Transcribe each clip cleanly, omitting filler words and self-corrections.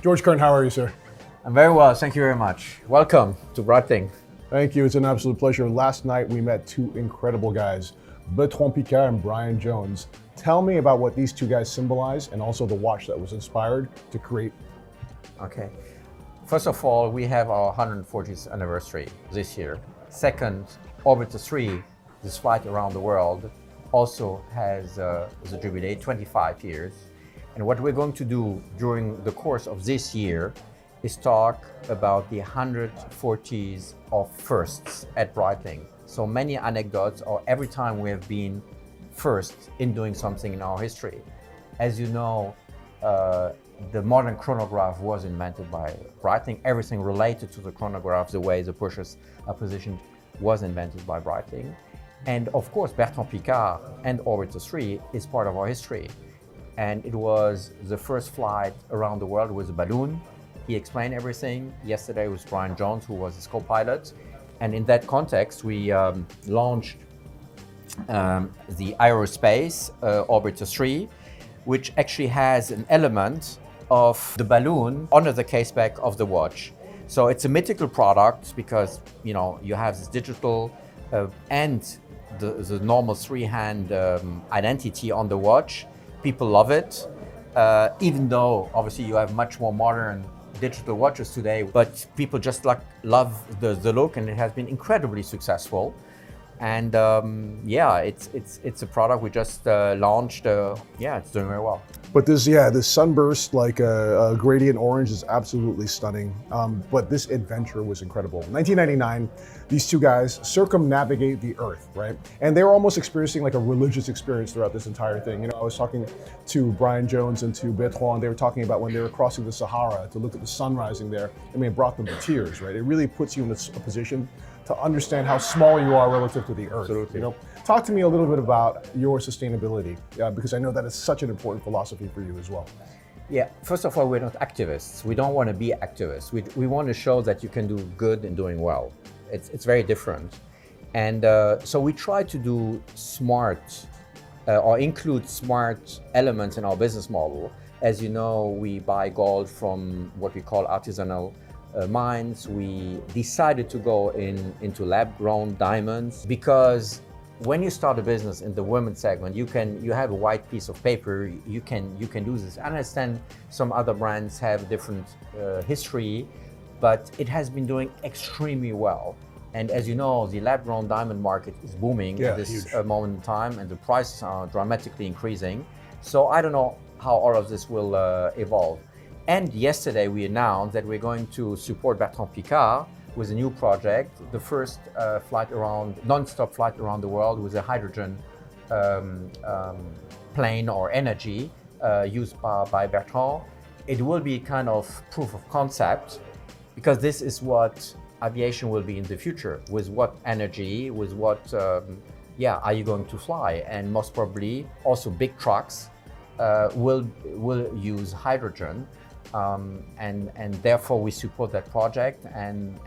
Georges Kern, how are you, sir? I'm very well, thank you very much. Welcome to Breitling. Thank you, it's an absolute pleasure. Last night we met two incredible guys, Bertrand Piccard and Brian Jones. Tell me about what these two guys symbolize and also the watch that was inspired to create. Okay. First of all, we have our 140th anniversary this year. Second, Orbiter 3, this flight around the world, also has the jubilee, 25 years. And what we're going to do during the course of this year is talk about the 140s of firsts at Breitling. So many anecdotes, or every time we have been first in doing something in our history. As you know, the modern chronograph was invented by Breitling. Everything related to the chronograph, the way the pushers are positioned, was invented by Breitling. And of course, Bertrand Piccard and Orbiter 3 is part of our history. And it was the first flight around the world with a balloon. He explained everything. Yesterday was Brian Jones, who was his co-pilot. And in that context, we launched the Aerospace Orbiter 3, which actually has an element of the balloon under the caseback of the watch. So it's a mythical product because you have this digital and the normal three-hand identity on the watch. People love it, even though obviously you have much more modern digital watches today, but people just love the look, and it has been incredibly successful. And yeah, it's a product we just launched. Yeah, it's doing very well. But this sunburst, like a gradient orange, is absolutely stunning. But this adventure was incredible. In 1999, these two guys circumnavigate the Earth, right? And they were almost experiencing like a religious experience throughout this entire thing. I was talking to Brian Jones and to Bertrand. They were talking about when they were crossing the Sahara to look at the sun rising there. I mean, it brought them to tears, right? It really puts you in a position to understand how small you are relative to the Earth. Absolutely. Talk to me a little bit about your sustainability, because I know that is such an important philosophy for you as well. Yeah, first of all, we're not activists. We don't want to be activists. We want to show that you can do good in doing well. It's very different. And so we try to do smart or include smart elements in our business model. As you know, we buy gold from what we call artisanal mines. We decided to go into lab-grown diamonds because when you start a business in the women's segment, you have a white piece of paper. You can do this. I understand some other brands have different history, but it has been doing extremely well. And as you know, the lab-grown diamond market is booming at this moment in time, and the prices are dramatically increasing. So I don't know how all of this will evolve. And yesterday we announced that we're going to support Bertrand Piccard with a new project, the first non-stop flight around the world with a hydrogen plane or energy used by Bertrand. It will be kind of proof of concept, because this is what aviation will be in the future. With what energy, with what, are you going to fly? And most probably also big trucks will use hydrogen. And therefore we support that project, and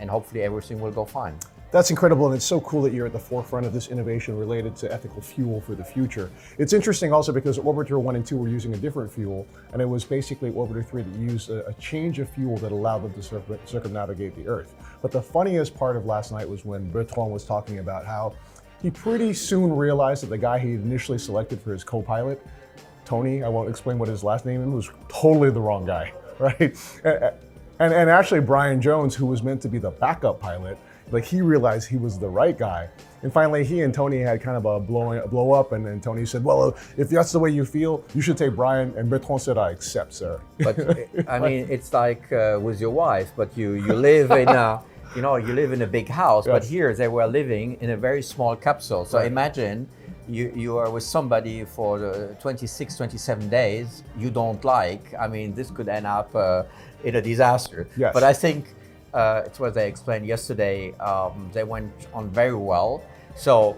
hopefully everything will go fine. That's incredible, and it's so cool that you're at the forefront of this innovation related to ethical fuel for the future. It's interesting also because Orbiter 1 and 2 were using a different fuel, and it was basically Orbiter 3 that used a change of fuel that allowed them to circumnavigate the Earth. But the funniest part of last night was when Bertrand was talking about how he pretty soon realized that the guy he initially selected for his co-pilot, Tony, I won't explain what his last name was, totally the wrong guy, right? And actually Brian Jones, who was meant to be the backup pilot, he realized he was the right guy. And finally, he and Tony had kind of a blow up, and then Tony said, well, if that's the way you feel, you should take Brian. And Bertrand said, I accept, sir. But I mean, it's like with your wife, but you live in a, you live in a big house, yes. But here they were living in a very small capsule. So right. Imagine you are with somebody for 26, 27 days you don't like. I mean, this could end up in a disaster. Yes. But I think it's what they explained yesterday. They went on very well. So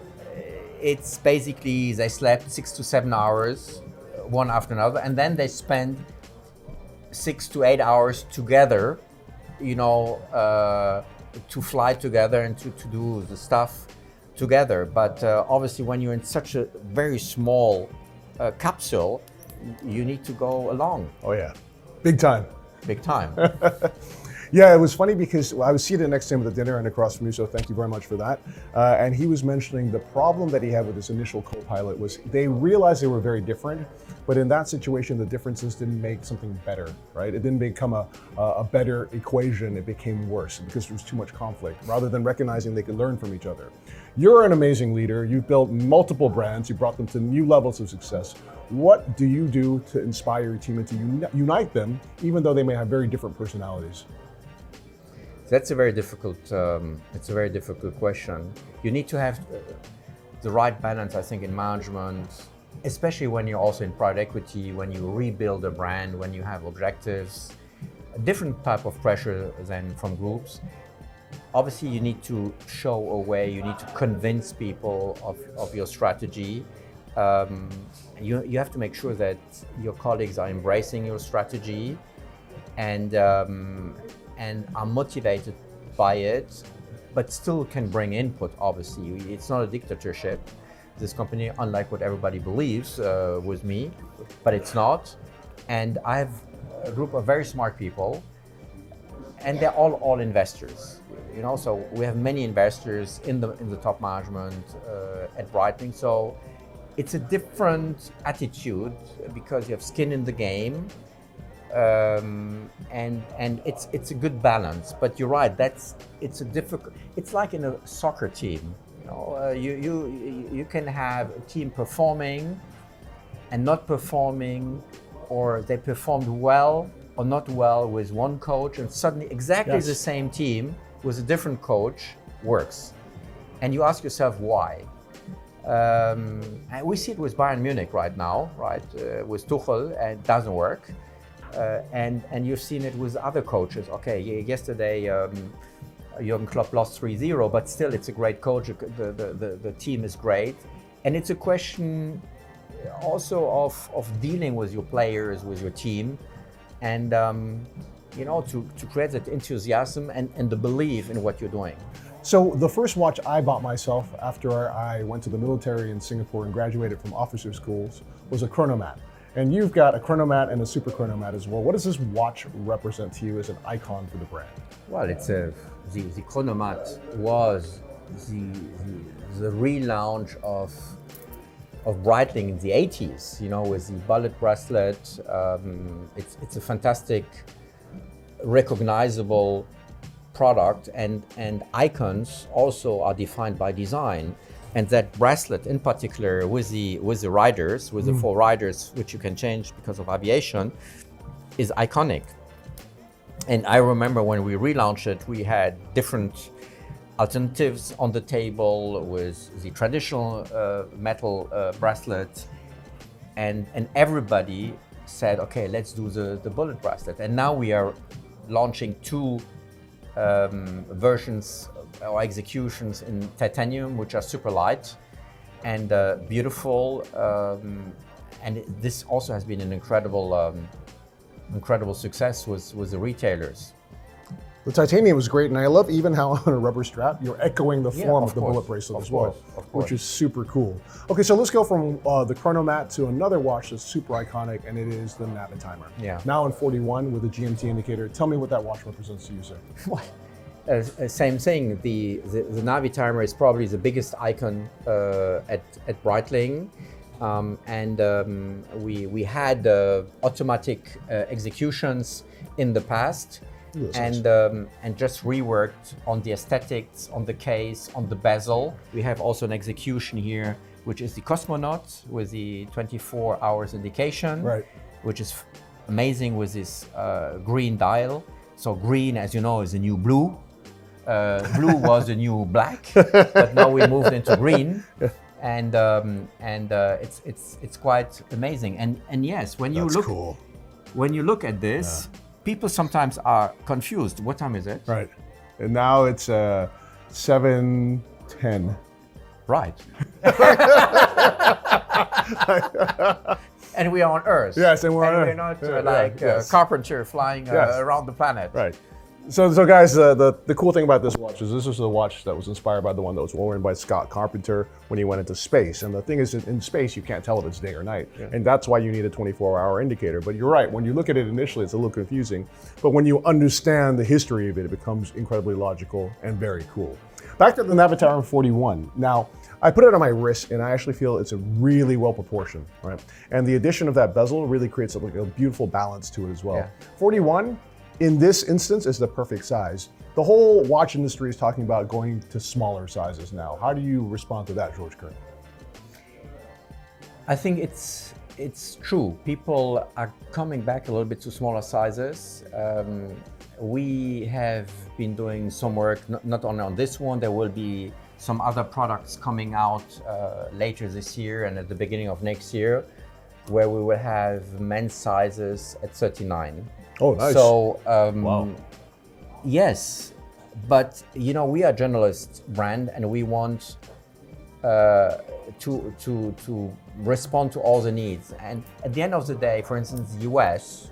it's basically they slept 6 to 7 hours, one after another, and then they spend 6 to 8 hours together, to fly together and to do the stuff together. But obviously when you're in such a very small capsule, you need to go along. Oh yeah, big time. big time. Yeah, it was funny because I was seated next to him at the dinner and across from you, so thank you very much for that. And he was mentioning the problem that he had with his initial co-pilot was they realized they were very different, but in that situation, the differences didn't make something better, right? It didn't become a better equation, it became worse because there was too much conflict, rather than recognizing they could learn from each other. You're an amazing leader, you've built multiple brands, you brought them to new levels of success. What do you do to inspire your team and to unite them, even though they may have very different personalities? That's a very difficult. It's a very difficult question. You need to have the right balance, I think, in management, especially when you're also in private equity, when you rebuild a brand, when you have objectives, a different type of pressure than from groups. Obviously, you need to show a way. You need to convince people of your strategy. You have to make sure that your colleagues are embracing your strategy and are motivated by it, but still can bring input, obviously. It's not a dictatorship. This company, unlike what everybody believes with me, but it's not. And I have a group of very smart people, and they're all investors. You know, so we have many investors in the top management at Breitling. So it's a different attitude because you have skin in the game. And it's a good balance, but you're right. It's a difficult. It's like in a soccer team. You know, you can have a team performing and not performing, or they performed well or not well with one coach, and suddenly exactly the same team with a different coach works, and you ask yourself why. And we see it with Bayern Munich right now, right, with Tuchel, and it doesn't work. And you've seen it with other coaches. Okay, yesterday Jurgen Klopp lost 3-0, but still it's a great coach. The team is great. And it's a question also of dealing with your players, with your team, and you know, to create that enthusiasm and the belief in what you're doing. So the first watch I bought myself after I went to the military in Singapore and graduated from officer schools was a Chronomat. And you've got a Chronomat and a Super Chronomat as well. What does this watch represent to you as an icon for the brand? Well, it's the Chronomat was the relaunch of Breitling in the 80s, you know, with the bullet bracelet. It's a fantastic, recognizable product, and icons also are defined by design. And that bracelet in particular with the riders, with the 4 riders, which you can change because of aviation, is iconic. And I remember when we relaunched it, we had different alternatives on the table with the traditional metal bracelet, and everybody said, okay, let's do the bullet bracelet. And now we are launching 2 versions or executions in titanium, which are super light and beautiful. And this also has been an incredible success with the retailers. The titanium was great, and I love even how on a rubber strap, you're echoing the form of the bullet bracelet as well, which is super cool. Okay, so let's go from the Chronomat to another watch that's super iconic, and it is the Navitimer. Yeah. Now in 41 with a GMT indicator. Tell me what that watch represents to you, sir. Same thing. The Navitimer is probably the biggest icon at Breitling, and we had automatic executions in the past. And just reworked on the aesthetics, on the case, on the bezel. We have also an execution here, which is the Cosmonaut with the 24 hours indication, right, which is amazing with this green dial. So green, as you know, is the new blue. Blue was the new black, but now we moved into green, and it's quite amazing. And yes, when you look at this. Yeah. People sometimes are confused. What time is it? Right. And now it's 7:10. Right. And we are on Earth. Yes, and we're on Earth. We're not Carpenter flying around the planet. Right. So guys, the cool thing about this watch is this is a watch that was inspired by the one that was worn by Scott Carpenter when he went into space. And the thing is, in space, you can't tell if it's day or night. Yeah. And that's why you need a 24-hour indicator. But you're right, when you look at it initially, it's a little confusing. But when you understand the history of it, it becomes incredibly logical and very cool. Back to the Navitimer 41. Now, I put it on my wrist and I actually feel it's a really well proportioned, right? And the addition of that bezel really creates a beautiful balance to it as well. Yeah. 41, in this instance, is the perfect size. The whole watch industry is talking about going to smaller sizes now. How do you respond to that, Georges Kern? I think it's true. People are coming back a little bit to smaller sizes. We have been doing some work, not only on this one, there will be some other products coming out later this year and at the beginning of next year, where we will have men's sizes at 39. Oh, nice. So, wow. Yes, but you know, we are a generalist brand and we want to respond to all the needs. And at the end of the day, for instance, the US,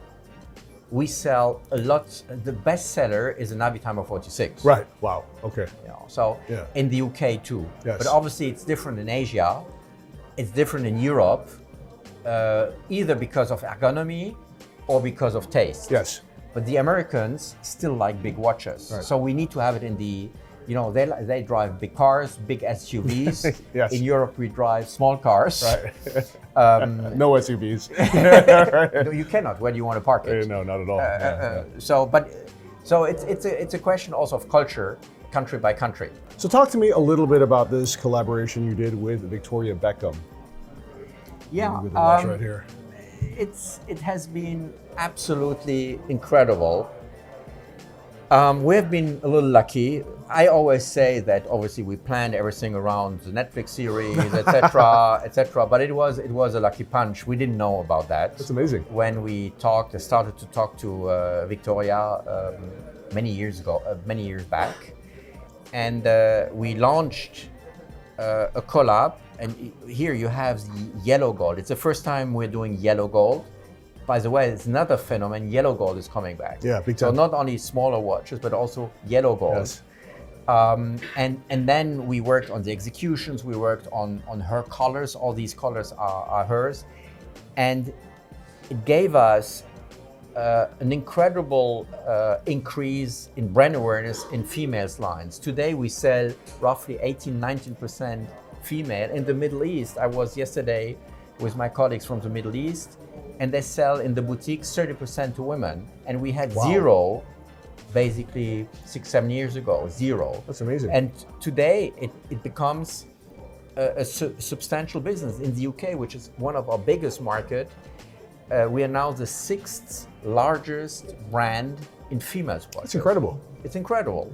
we sell a lot. The best seller is a Navitimer 46. Right. Wow. Okay. You know, so yeah. In the UK too. Yes. But obviously it's different in Asia. It's different in Europe, either because of ergonomy or because of taste. Yes. But the Americans still like big watches. Right. So we need to have it in the, you know, they drive big cars, big SUVs. Yes. In Europe, we drive small cars. Right. No SUVs. No, you cannot. Where do you want to park it? No, not at all. So it's a question also of culture, country by country. So talk to me a little bit about this collaboration you did with Victoria Beckham. Yeah. With the watch right here. It has been absolutely incredible. We have been a little lucky. I always say that obviously we planned everything around the Netflix series, etc., etc. But it was a lucky punch. We didn't know about that. That's amazing. When we started to talk to Victoria many years back, and we launched a collab. And here you have the yellow gold. It's the first time we're doing yellow gold. By the way, it's another phenomenon. Yellow gold is coming back. Yeah, big time. So not only smaller watches, but also yellow gold. Yes. And then we worked on the executions. We worked on her colors. All these colors are hers, and it gave us an incredible increase in brand awareness in females lines. Today we sell roughly 18-19% female. In the Middle East, I was yesterday with my colleagues from the Middle East, and they sell in the boutiques 30% to women. And we had zero, basically 6-7 years ago, zero. That's amazing. And today it becomes a substantial business. In the UK, which is one of our biggest market, we are now the 6th largest brand in females watches. It's incredible. It's incredible.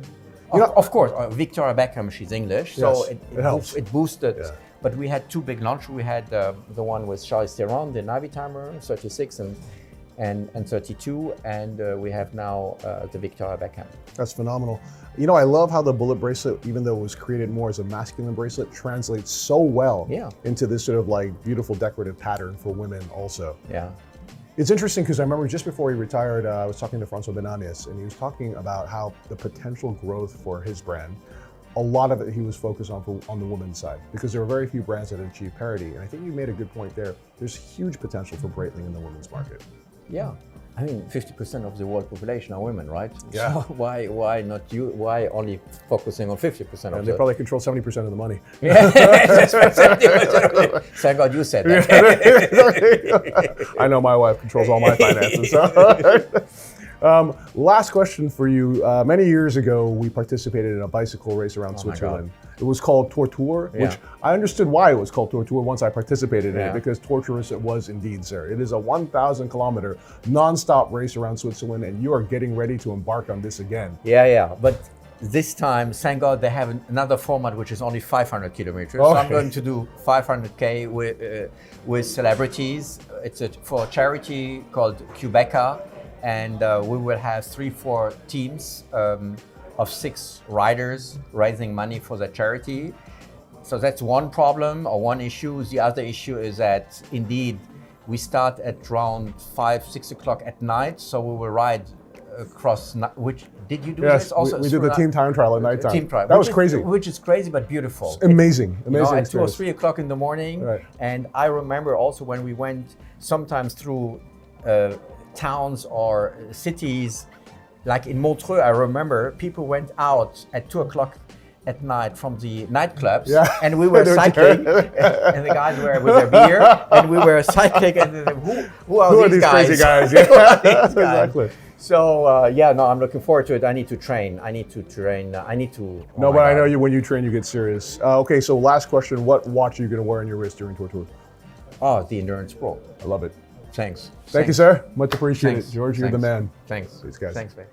Of course, Victoria Beckham, she's English, so yes, it boosted. Yeah. But we had two big launches. We had the one with Charles Theron, the Navitimer 36 and 32, and we have now the Victoria Beckham. That's phenomenal. You know, I love how the bullet bracelet, even though it was created more as a masculine bracelet, translates so well into this sort of like beautiful decorative pattern for women also. Yeah. It's interesting because I remember just before he retired, I was talking to François Benanias, and he was talking about how the potential growth for his brand, a lot of it he was focused on the women's side, because there were very few brands that achieve parity. And I think you made a good point there. There's huge potential for Breitling in the women's market. Yeah. I mean, 50% of the world population are women, right? Yeah. So why not you? Why only focusing on 50% of and they probably control 70% of the money. Yeah, thank God you said that. I know my wife controls all my finances. So. Last question for you. Many years ago, we participated in a bicycle race around Switzerland. It was called Tour Tour, which I understood why it was called Tour Tour once I participated in it, because torturous it was indeed, sir. It is a 1,000-kilometer non-stop race around Switzerland, and you are getting ready to embark on this again. Yeah. But this time, thank God, they have another format which is only 500 kilometers. Okay. So I'm going to do 500K with celebrities. It's for a charity called Quebeca, and we will have 3-4 teams of 6 riders raising money for the charity. So that's one problem or one issue. The other issue is that indeed we start at around 5-6 o'clock at night. So we will ride across, which Did you do Yes, this also? we did the team time trial at nighttime. Team trial. That was crazy. Which is crazy but beautiful. Amazing, You know, amazing at 2 or experience. 3 o'clock in the morning. Right. And I remember also when we went sometimes through towns or cities, like in Montreux, I remember people went out at 2 o'clock at night from the nightclubs, and we were cycling, and the guys were with their beer, and we were cycling, and who are these guys? Crazy guys? Who are these guys? Exactly. So yeah, no, I'm looking forward to it. I need to train. I need to train. I need to. No, but I know you. When you train, you get serious. Okay, so last question: what watch are you going to wear on your wrist during Tour Tour? Oh, the Endurance Pro. I love it. Thanks. Thank you, sir. Much appreciated, Thanks. George. You're the man. Thanks. Thanks, guys. Thanks, man.